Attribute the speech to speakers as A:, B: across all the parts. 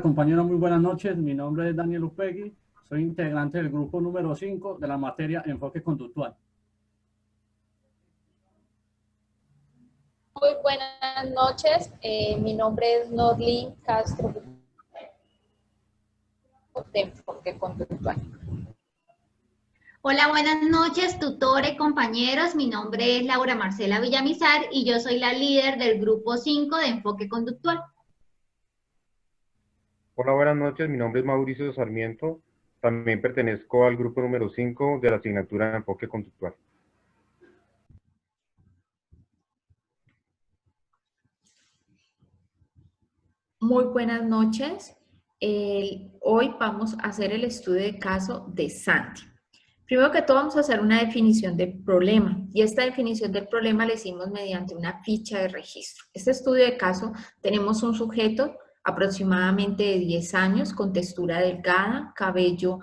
A: Compañero, muy buenas noches. Mi nombre es Daniel Upegui. Soy integrante del grupo número 5 de la materia Enfoque Conductual.
B: Muy buenas noches, mi nombre es Norlin Castro de Enfoque Conductual.
C: Hola, buenas noches, tutores, compañeros. Mi nombre es Laura Marcela Villamizar y yo soy la líder del grupo 5 de Enfoque Conductual.
D: Hola, buenas noches. Mi nombre es Mauricio Sarmiento. También pertenezco al grupo número 5 de la asignatura de Enfoque Conductual.
E: Muy buenas noches. Hoy vamos a hacer el estudio de caso de Sandy. Primero que todo vamos a hacer una definición de problema y esta definición del problema la hicimos mediante una ficha de registro. Este estudio de caso tenemos un sujeto aproximadamente de 10 años con textura delgada, cabello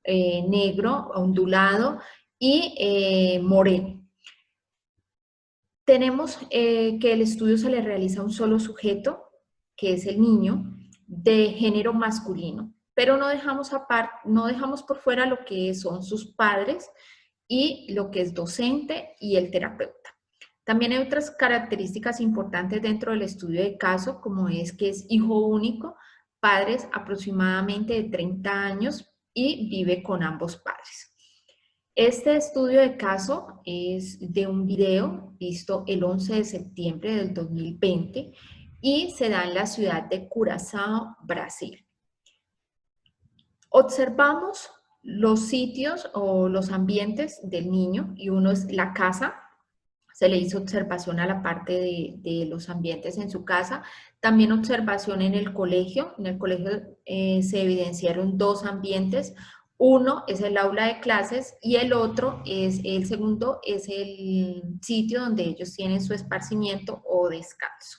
E: negro, ondulado y moreno. Tenemos que el estudio se le realiza a un solo sujeto, que es el niño, de género masculino, pero no dejamos por fuera lo que son sus padres y lo que es docente y el terapeuta. También hay otras características importantes dentro del estudio de caso, como es que es hijo único, padres aproximadamente de 30 años y vive con ambos padres. Este estudio de caso es de un video visto el 11 de septiembre del 2020 y se da en la ciudad de Curazao, Brasil. Observamos los sitios o los ambientes del niño y uno es la casa. Se le hizo observación a la parte de los ambientes en su casa. También observación en el colegio. En el colegio se evidenciaron dos ambientes. Uno es el aula de clases y el segundo es el sitio donde ellos tienen su esparcimiento o descanso.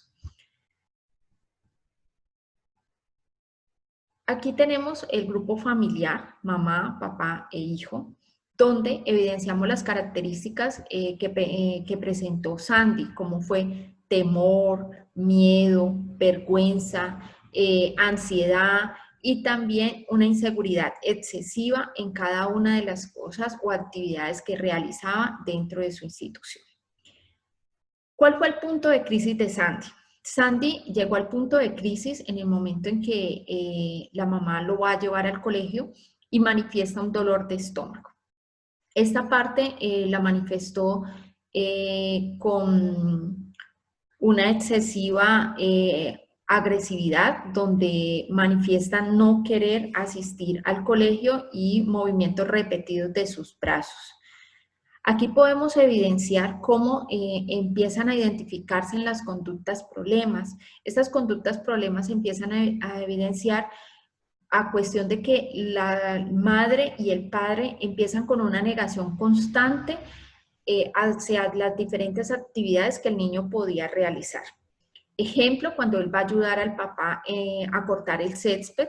E: Aquí tenemos el grupo familiar, mamá, papá e hijo, donde evidenciamos las características que presentó Sandy, como fue temor, miedo, vergüenza, ansiedad y también una inseguridad excesiva en cada una de las cosas o actividades que realizaba dentro de su institución. ¿Cuál fue el punto de crisis de Sandy? Sandy llegó al punto de crisis en el momento en que la mamá lo va a llevar al colegio y manifiesta un dolor de estómago. Esta parte la manifestó con una excesiva agresividad, donde manifiesta no querer asistir al colegio y movimientos repetidos de sus brazos. Aquí podemos evidenciar cómo empiezan a identificarse en las conductas problemas. Estas conductas problemas empiezan a evidenciar a cuestión de que la madre y el padre empiezan con una negación constante hacia las diferentes actividades que el niño podía realizar. Ejemplo, cuando él va a ayudar al papá a cortar el césped,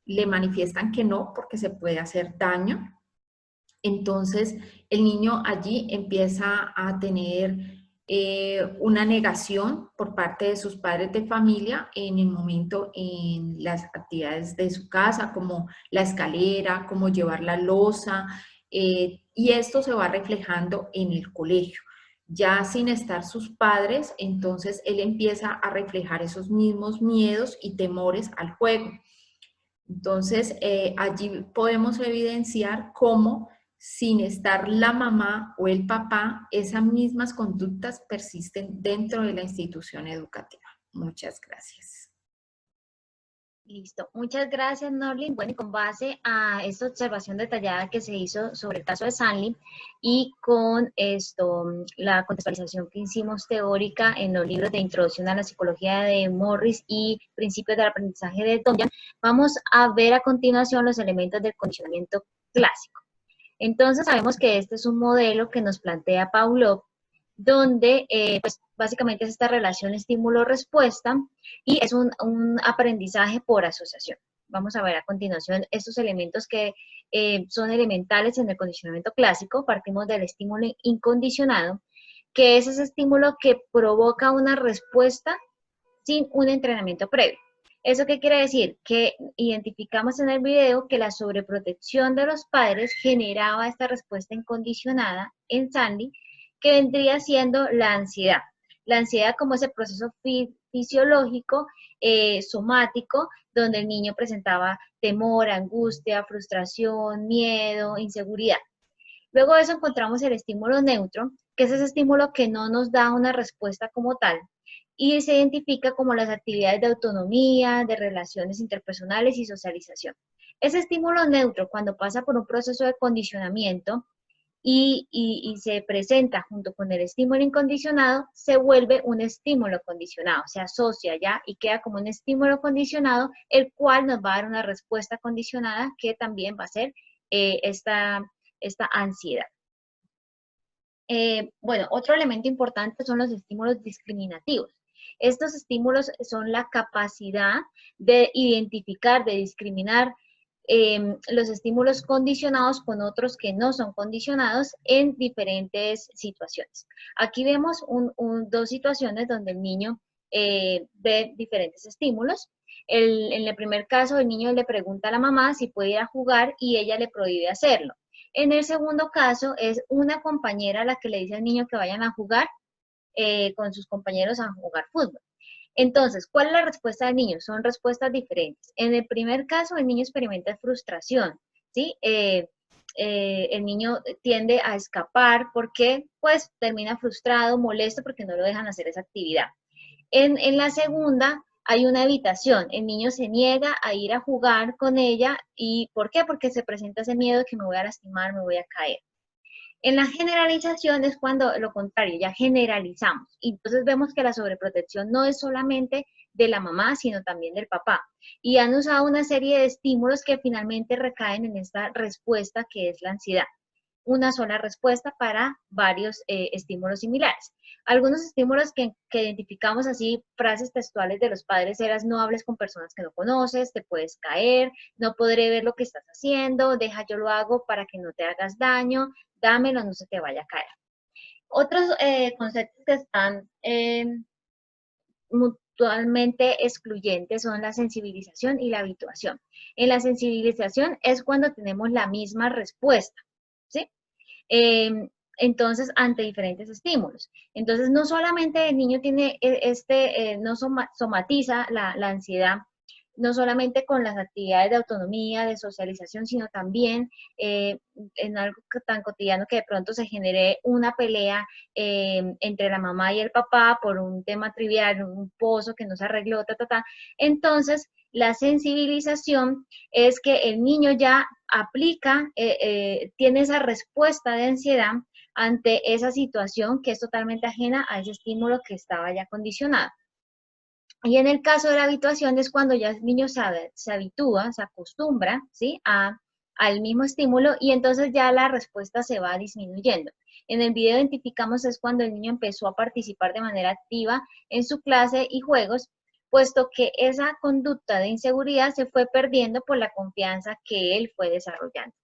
E: le manifiestan que no porque se puede hacer daño. Entonces, el niño allí empieza a tener una negación por parte de sus padres de familia en el momento en las actividades de su casa, como la escalera, como llevar la loza, y esto se va reflejando en el colegio. Ya sin estar sus padres, entonces él empieza a reflejar esos mismos miedos y temores al juego. Entonces, allí podemos evidenciar cómo sin estar la mamá o el papá, esas mismas conductas persisten dentro de la institución educativa. Muchas gracias.
C: Listo. Muchas gracias, Norlin. Bueno, y con base a esta observación detallada que se hizo sobre el caso de Sandy y con la contextualización que hicimos teórica en los libros de Introducción a la Psicología de Morris y Principios del Aprendizaje de Tonyan, vamos a ver a continuación los elementos del condicionamiento clásico. Entonces, sabemos que este es un modelo que nos plantea Pavlov, donde pues básicamente es esta relación estímulo-respuesta y es un aprendizaje por asociación. Vamos a ver a continuación estos elementos que son elementales en el condicionamiento clásico. Partimos del estímulo incondicionado, que es ese estímulo que provoca una respuesta sin un entrenamiento previo. ¿Eso qué quiere decir? Que identificamos en el video que la sobreprotección de los padres generaba esta respuesta incondicionada en Sandy, que vendría siendo la ansiedad. La ansiedad como ese proceso fisiológico, somático, donde el niño presentaba temor, angustia, frustración, miedo, inseguridad. Luego de eso encontramos el estímulo neutro, que es ese estímulo que no nos da una respuesta como tal, y se identifica como las actividades de autonomía, de relaciones interpersonales y socialización. Ese estímulo neutro, cuando pasa por un proceso de condicionamiento y se presenta junto con el estímulo incondicionado, se vuelve un estímulo condicionado, se asocia ya y queda como un estímulo condicionado, el cual nos va a dar una respuesta condicionada que también va a ser esta ansiedad. Bueno, otro elemento importante son los estímulos discriminativos. Estos estímulos son la capacidad de identificar, de discriminar los estímulos condicionados con otros que no son condicionados en diferentes situaciones. Aquí vemos dos situaciones donde el niño ve diferentes estímulos. En el primer caso, el niño le pregunta a la mamá si puede ir a jugar y ella le prohíbe hacerlo. En el segundo caso, es una compañera la que le dice al niño que vayan a jugar con sus compañeros a jugar fútbol. Entonces, ¿cuál es la respuesta del niño? Son respuestas diferentes. En el primer caso, el niño experimenta frustración, ¿sí? El niño tiende a escapar porque, pues, termina frustrado, molesto porque no lo dejan hacer esa actividad. En la segunda, hay una evitación. El niño se niega a ir a jugar con ella. ¿Y por qué? Porque se presenta ese miedo de que me voy a lastimar, me voy a caer. En la generalización es cuando lo contrario, ya generalizamos. Y entonces vemos que la sobreprotección no es solamente de la mamá, sino también del papá. Y han usado una serie de estímulos que finalmente recaen en esta respuesta que es la ansiedad. Una sola respuesta para varios estímulos similares. Algunos estímulos que identificamos así, frases textuales de los padres eran: no hables con personas que no conoces, te puedes caer, no podré ver lo que estás haciendo, deja yo lo hago para que no te hagas daño, dámelo, no se te vaya a caer. Otros conceptos que están mutuamente excluyentes son la sensibilización y la habituación. En la sensibilización es cuando tenemos la misma respuesta, ¿sí? Entonces, ante diferentes estímulos. Entonces, no solamente el niño tiene no somatiza la ansiedad, no solamente con las actividades de autonomía, de socialización, sino también en algo tan cotidiano que de pronto se genere una pelea entre la mamá y el papá por un tema trivial, un pozo que no se arregló, Entonces, la sensibilización es que el niño ya aplica, tiene esa respuesta de ansiedad ante esa situación que es totalmente ajena a ese estímulo que estaba ya condicionado. Y en el caso de la habituación es cuando ya el niño se habitúa, se acostumbra, ¿sí?, al mismo estímulo y entonces ya la respuesta se va disminuyendo. En el video identificamos es cuando el niño empezó a participar de manera activa en su clase y juegos, puesto que esa conducta de inseguridad se fue perdiendo por la confianza que él fue desarrollando.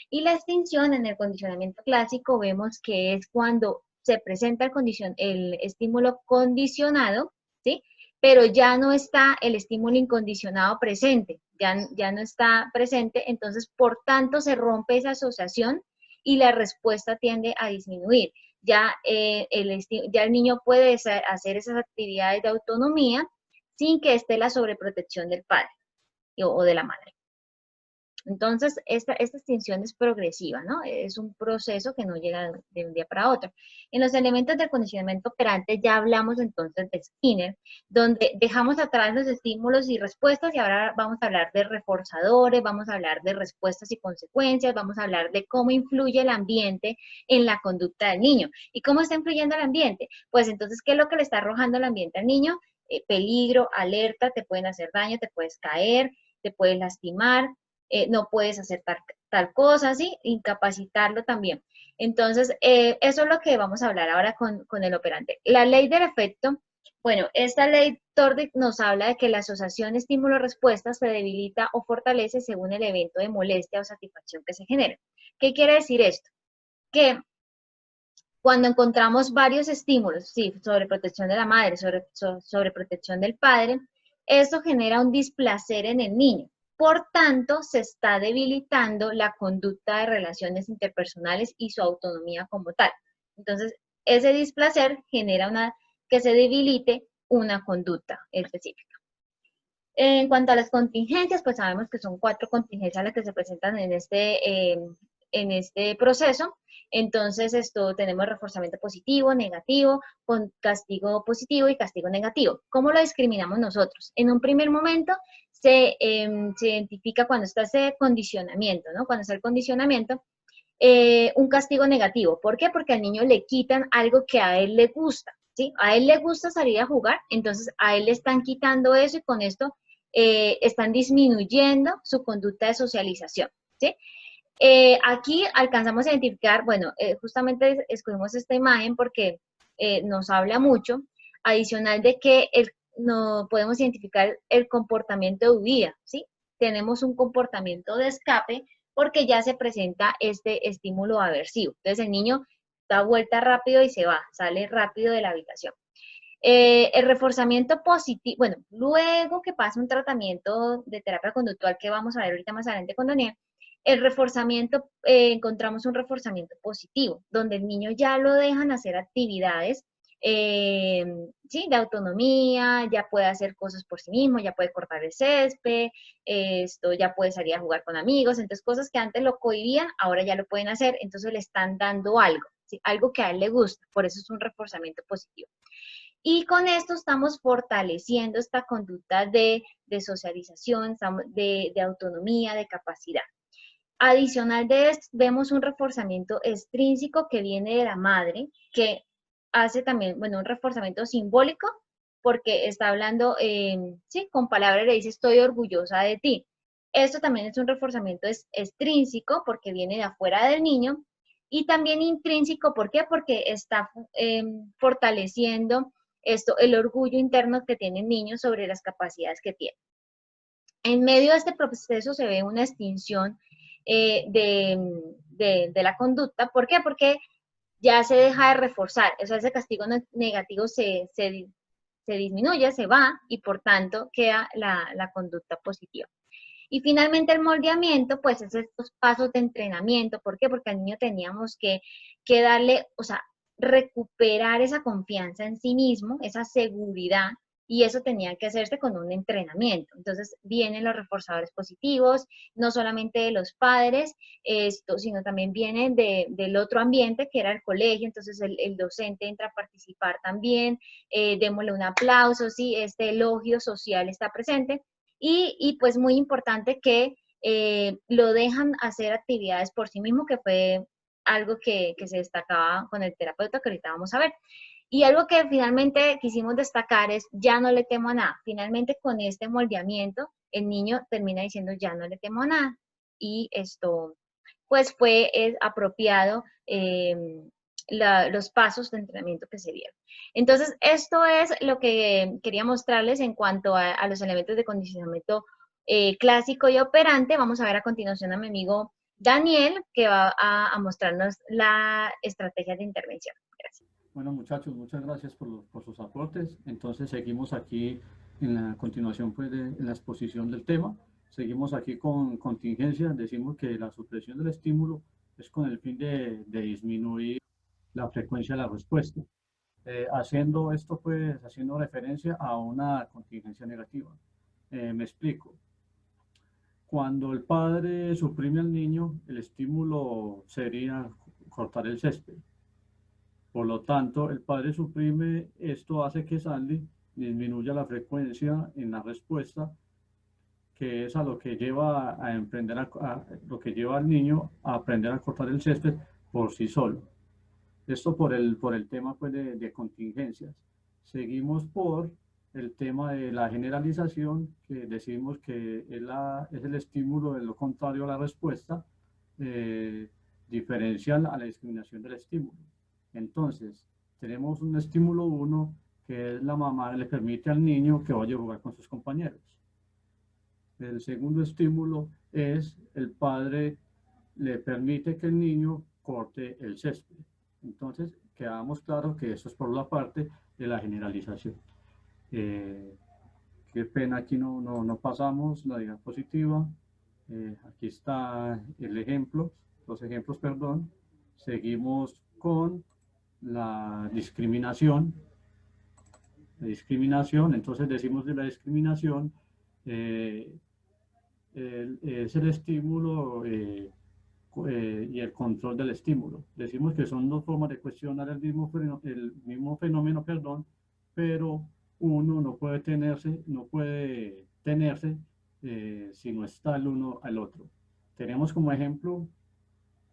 C: Y la extinción en el condicionamiento clásico vemos que es cuando se presenta el estímulo condicionado, ¿sí?, pero ya no está el estímulo incondicionado presente, ya no está presente, entonces por tanto se rompe esa asociación y la respuesta tiende a disminuir. Ya el niño puede hacer esas actividades de autonomía sin que esté la sobreprotección del padre o de la madre. Entonces, esta extinción es progresiva, ¿no? Es un proceso que no llega de un día para otro. En los elementos del condicionamiento operante ya hablamos entonces de Skinner, donde dejamos atrás los estímulos y respuestas y ahora vamos a hablar de reforzadores, vamos a hablar de respuestas y consecuencias, vamos a hablar de cómo influye el ambiente en la conducta del niño. ¿Y cómo está influyendo el ambiente? Pues entonces, ¿qué es lo que le está arrojando el ambiente al niño? Peligro, alerta, te pueden hacer daño, te puedes caer, te puedes lastimar, no puedes hacer tal cosa, ¿sí? Incapacitarlo también. Entonces, eso es lo que vamos a hablar ahora con el operante. La ley del efecto, bueno, esta ley Tordic nos habla de que la asociación estímulo-respuesta se debilita o fortalece según el evento de molestia o satisfacción que se genera. ¿Qué quiere decir esto? Que cuando encontramos varios estímulos, sí, sobreprotección de la madre, sobreprotección del padre, Esto genera un displacer en el niño. Por tanto, se está debilitando la conducta de relaciones interpersonales y su autonomía como tal. Entonces, ese displacer genera que se debilite una conducta específica. En cuanto a las contingencias, pues sabemos que son 4 contingencias las que se presentan en este proceso. Entonces, tenemos reforzamiento positivo, negativo, con castigo positivo y castigo negativo. ¿Cómo lo discriminamos nosotros? En un primer momento se identifica cuando está ese condicionamiento, ¿no? Cuando está el condicionamiento, un castigo negativo. ¿Por qué? Porque al niño le quitan algo que a él le gusta, ¿sí? A él le gusta salir a jugar, entonces a él le están quitando eso y con esto están disminuyendo su conducta de socialización, ¿sí? Aquí alcanzamos a identificar, bueno, justamente escogimos esta imagen porque nos habla mucho, adicional de que no podemos identificar el comportamiento de huida, ¿sí? Tenemos un comportamiento de escape porque ya se presenta este estímulo aversivo. Entonces el niño da vuelta rápido y se va, sale rápido de la habitación. El reforzamiento positivo, bueno, luego que pasa un tratamiento de terapia conductual que vamos a ver ahorita más adelante con Daniel, el reforzamiento, encontramos un reforzamiento positivo, donde el niño ya lo dejan hacer actividades, ¿sí? De autonomía, ya puede hacer cosas por sí mismo, ya puede cortar el césped, ya puede salir a jugar con amigos, entonces cosas que antes lo cohibían, ahora ya lo pueden hacer, entonces le están dando algo, ¿sí? Algo que a él le gusta, por eso es un reforzamiento positivo. Y con esto estamos fortaleciendo esta conducta de socialización, de autonomía, de capacidad. Adicional de esto, vemos un reforzamiento extrínseco que viene de la madre, que hace también, bueno, un reforzamiento simbólico, porque está hablando, sí, con palabras le dice, estoy orgullosa de ti. Esto también es un reforzamiento extrínseco, porque viene de afuera del niño, y también intrínseco, ¿por qué? Porque está fortaleciendo el orgullo interno que tiene el niño sobre las capacidades que tiene. En medio de este proceso se ve una extinción de la conducta. ¿Por qué? Porque ya se deja de reforzar, o sea, ese castigo negativo se disminuye, se va y por tanto queda la conducta positiva. Y finalmente el moldeamiento, pues es estos pasos de entrenamiento. ¿Por qué? Porque al niño teníamos que darle, o sea, recuperar esa confianza en sí mismo, esa seguridad, y eso tenía que hacerse con un entrenamiento. Entonces vienen los reforzadores positivos, no solamente de los padres, sino también vienen del otro ambiente que era el colegio, entonces el docente entra a participar también, démosle un aplauso, sí, este elogio social está presente, y pues muy importante que lo dejan hacer actividades por sí mismo, que fue algo que se destacaba con el terapeuta que ahorita vamos a ver. Y algo que finalmente quisimos destacar es, ya no le temo a nada. Finalmente con este moldeamiento, el niño termina diciendo, ya no le temo a nada. Y esto, pues fue apropiado los pasos de entrenamiento que se dieron. Entonces, esto es lo que quería mostrarles en cuanto a los elementos de condicionamiento clásico y operante. Vamos a ver a continuación a mi amigo Daniel, que va a mostrarnos la estrategia de intervención. Gracias.
A: Bueno, muchachos, muchas gracias por sus aportes. Entonces, seguimos aquí en la continuación, pues, en la exposición del tema. Seguimos aquí con contingencia. Decimos que la supresión del estímulo es con el fin de disminuir la frecuencia de la respuesta. Haciendo esto, pues, haciendo referencia a una contingencia negativa. Me explico. Cuando el padre suprime al niño, el estímulo sería cortar el césped. Por lo tanto, el padre suprime, esto hace que Sandy disminuya la frecuencia en la respuesta, que es a lo que lleva a emprender lo que lleva al niño a aprender a cortar el césped por sí solo. Esto por el tema, pues, de contingencias. Seguimos por el tema de la generalización, que decimos que es el estímulo de lo contrario a la respuesta, diferencial a la discriminación del estímulo. Entonces, tenemos un estímulo 1, que es la mamá le permite al niño que vaya a jugar con sus compañeros. El segundo estímulo es el padre le permite que el niño corte el césped. Entonces, quedamos claros que eso es por la parte de la generalización. Qué pena, aquí no pasamos la diapositiva. Aquí está el ejemplo, los ejemplos, perdón. Seguimos con la discriminación. Entonces decimos de la discriminación, es el estímulo y el control del estímulo. Decimos que son dos formas de cuestionar el mismo fenómeno, perdón, pero uno no puede tenerse si no está el uno al otro. Tenemos como ejemplo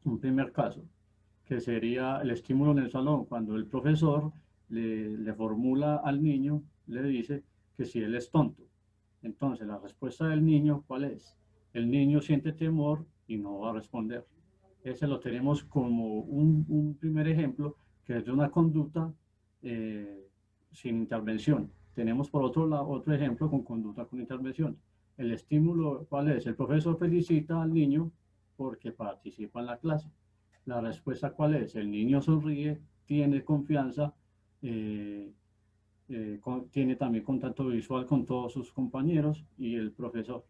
A: un primer caso, que sería el estímulo en el salón, cuando el profesor le formula al niño, le dice que si él es tonto. Entonces, la respuesta del niño, ¿cuál es? El niño siente temor y no va a responder. Ese lo tenemos como un primer ejemplo, que es de una conducta sin intervención. Tenemos por otro lado otro ejemplo con conducta con intervención. El estímulo, ¿cuál es? El profesor felicita al niño porque participa en la clase. La respuesta, ¿cuál es? El niño sonríe, tiene confianza, tiene también contacto visual con todos sus compañeros y el profesor.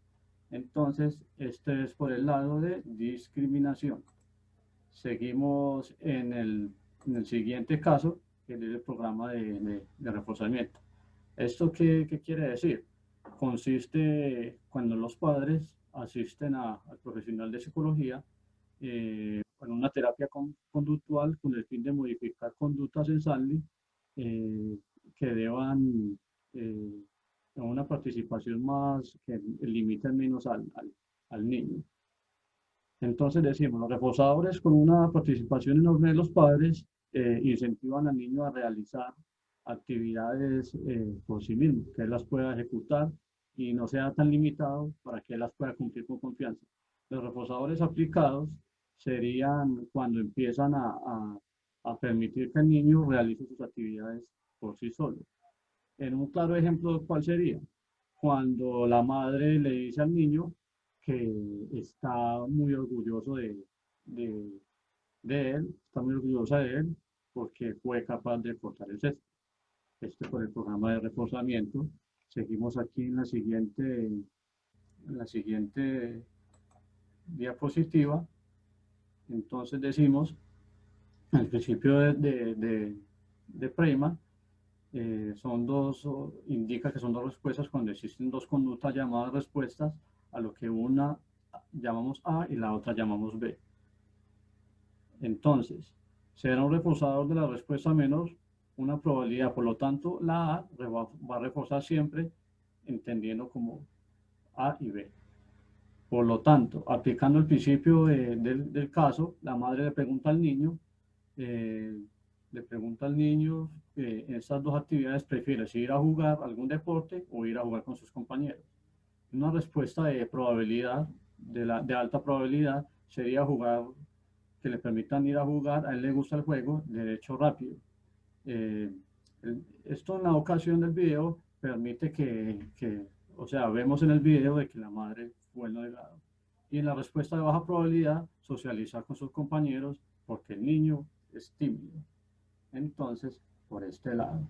A: Entonces, este es por el lado de discriminación. Seguimos en el siguiente caso, que es el programa de reforzamiento. ¿Esto qué quiere decir? Consiste cuando los padres asisten al profesional de psicología con una terapia conductual con el fin de modificar conductas en Sanli que deban una participación más, que limiten menos al niño. Entonces decimos, los reforzadores con una participación enorme de los padres incentivan al niño a realizar actividades por sí mismo, que él las pueda ejecutar y no sea tan limitado para que él las pueda cumplir con confianza. Los reforzadores aplicados serían cuando empiezan a permitir que el niño realice sus actividades por sí solo. En un claro ejemplo, ¿cuál sería? Cuando la madre le dice al niño que está muy orgulloso de él, está muy orgullosa de él porque fue capaz de cortar el cesto. Este fue el programa de reforzamiento. Seguimos aquí en la siguiente diapositiva. Entonces decimos, el principio de Prima indica que son dos respuestas cuando existen dos conductas llamadas respuestas a lo que una llamamos A y la otra llamamos B. Entonces, será un reforzador de la respuesta menor una probabilidad, por lo tanto, la A va a reforzar siempre entendiendo como A y B. Por lo tanto, aplicando el principio del caso, la madre le pregunta al niño, en estas dos actividades prefieres ir a jugar algún deporte o ir a jugar con sus compañeros. Una respuesta de probabilidad, de alta probabilidad, sería jugar, que le permitan ir a jugar, a él le gusta el juego, derecho rápido. Esto en la ocasión del video permite o sea, vemos en el video de que la madre fue el delegado. Y en la respuesta de baja probabilidad, socializar con sus compañeros porque el niño es tímido. Entonces, por este lado.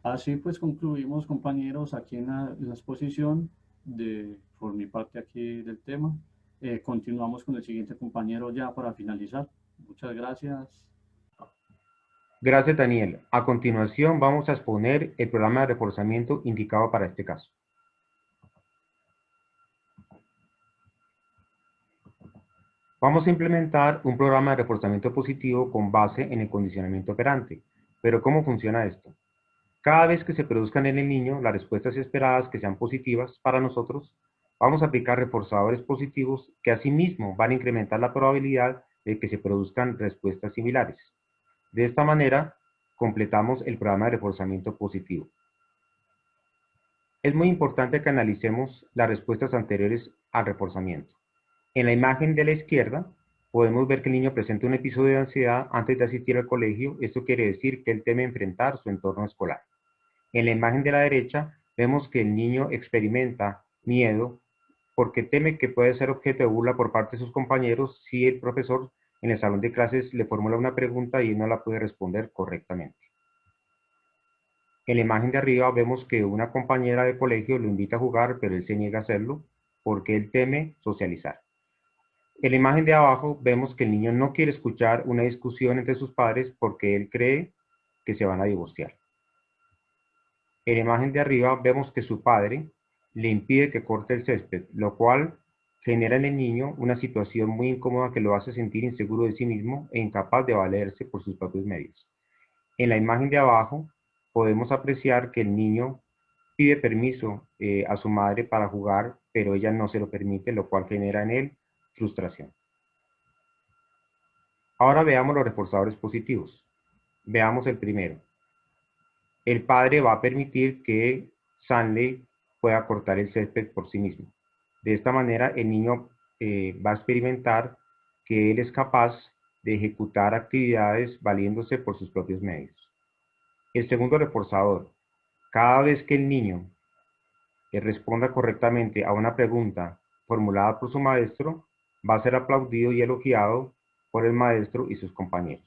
A: Así pues concluimos, compañeros, aquí en la exposición por mi parte aquí del tema. Continuamos con el siguiente compañero ya para finalizar. Muchas gracias.
D: Gracias, Daniel. A continuación vamos a exponer el programa de reforzamiento indicado para este caso. Vamos a implementar un programa de reforzamiento positivo con base en el condicionamiento operante. Pero ¿cómo funciona esto? Cada vez que se produzcan en el niño las respuestas esperadas que sean positivas para nosotros, vamos a aplicar reforzadores positivos que asimismo van a incrementar la probabilidad de que se produzcan respuestas similares. De esta manera, completamos el programa de reforzamiento positivo. Es muy importante que analicemos las respuestas anteriores al reforzamiento. En la imagen de la izquierda, podemos ver que el niño presenta un episodio de ansiedad antes de asistir al colegio. Esto quiere decir que él teme enfrentar su entorno escolar. En la imagen de la derecha, vemos que el niño experimenta miedo porque teme que puede ser objeto de burla por parte de sus compañeros si el profesor en el salón de clases le formula una pregunta y él no la puede responder correctamente. En la imagen de arriba vemos que una compañera de colegio lo invita a jugar, pero él se niega a hacerlo porque él teme socializar. En la imagen de abajo vemos que el niño no quiere escuchar una discusión entre sus padres porque él cree que se van a divorciar. En la imagen de arriba vemos que su padre le impide que corte el césped, lo cual genera en el niño una situación muy incómoda que lo hace sentir inseguro de sí mismo e incapaz de valerse por sus propios medios. En la imagen de abajo podemos apreciar que el niño pide permiso a su madre para jugar, pero ella no se lo permite, lo cual genera en él frustración. Ahora veamos los reforzadores positivos. Veamos el primero. El padre va a permitir que Stanley pueda cortar el césped por sí mismo. De esta manera, el niño va a experimentar que él es capaz de ejecutar actividades valiéndose por sus propios medios. El segundo reforzador. Cada vez que el niño responda correctamente a una pregunta formulada por su maestro, va a ser aplaudido y elogiado por el maestro y sus compañeros.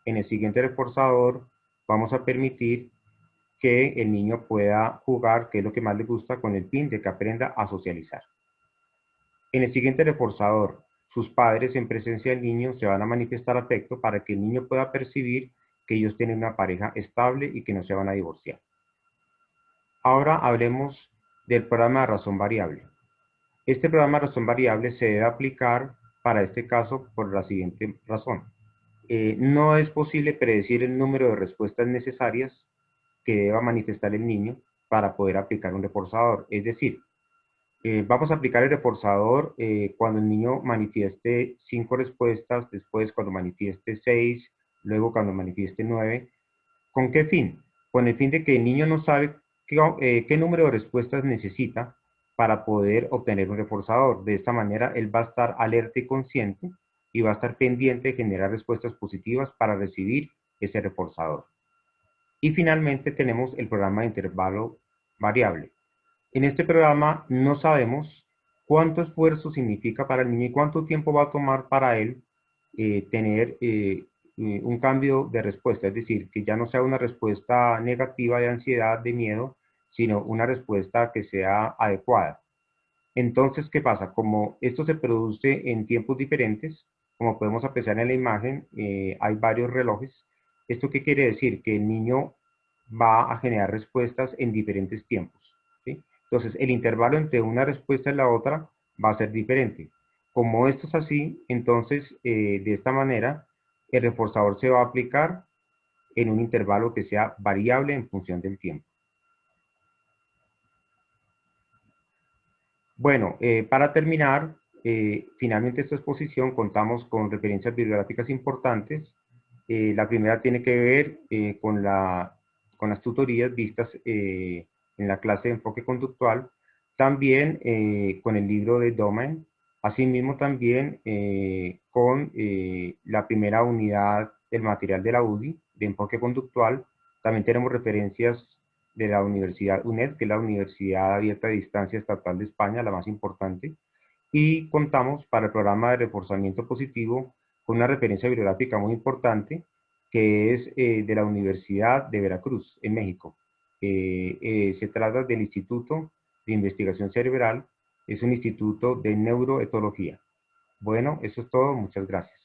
D: En el siguiente reforzador vamos a permitir que el niño pueda jugar, que es lo que más le gusta, con el fin de que aprenda a socializar. En el siguiente reforzador, sus padres en presencia del niño se van a manifestar afecto para que el niño pueda percibir que ellos tienen una pareja estable y que no se van a divorciar. Ahora hablemos del programa de razón variable. Este programa de razón variable se debe aplicar para este caso por la siguiente razón. No es posible predecir el número de respuestas necesarias que deba manifestar el niño para poder aplicar un reforzador. Es decir, vamos a aplicar el reforzador cuando el niño manifieste 5 respuestas, después cuando manifieste 6, luego cuando manifieste 9. ¿Con qué fin? Con el fin de que el niño no sabe qué número de respuestas necesita para poder obtener un reforzador. De esta manera, él va a estar alerta y consciente y va a estar pendiente de generar respuestas positivas para recibir ese reforzador. Y finalmente tenemos el programa de intervalo variable. En este programa no sabemos cuánto esfuerzo significa para el niño y cuánto tiempo va a tomar para él tener un cambio de respuesta, es decir, que ya no sea una respuesta negativa de ansiedad, de miedo, sino una respuesta que sea adecuada. Entonces, ¿qué pasa? Como esto se produce en tiempos diferentes, como podemos apreciar en la imagen, hay varios relojes. ¿Esto qué quiere decir? Que el niño va a generar respuestas en diferentes tiempos, ¿sí? Entonces, el intervalo entre una respuesta y la otra va a ser diferente. Como esto es así, entonces, de esta manera, el reforzador se va a aplicar en un intervalo que sea variable en función del tiempo. Bueno, para terminar, finalmente esta exposición contamos con referencias bibliográficas importantes. La primera tiene que ver con las tutorías vistas en la clase de enfoque conductual, también con el libro de Domain, asimismo también con la primera unidad del material de la UDI de enfoque conductual. También tenemos referencias de la Universidad UNED, que es la Universidad Abierta de Distancia Estatal de España, la más importante, y contamos para el programa de reforzamiento positivo con una referencia bibliográfica muy importante, que es de la Universidad de Veracruz, en México. Se trata del Instituto de Investigación Cerebral, es un instituto de neuroetología. Bueno, eso es todo, muchas gracias.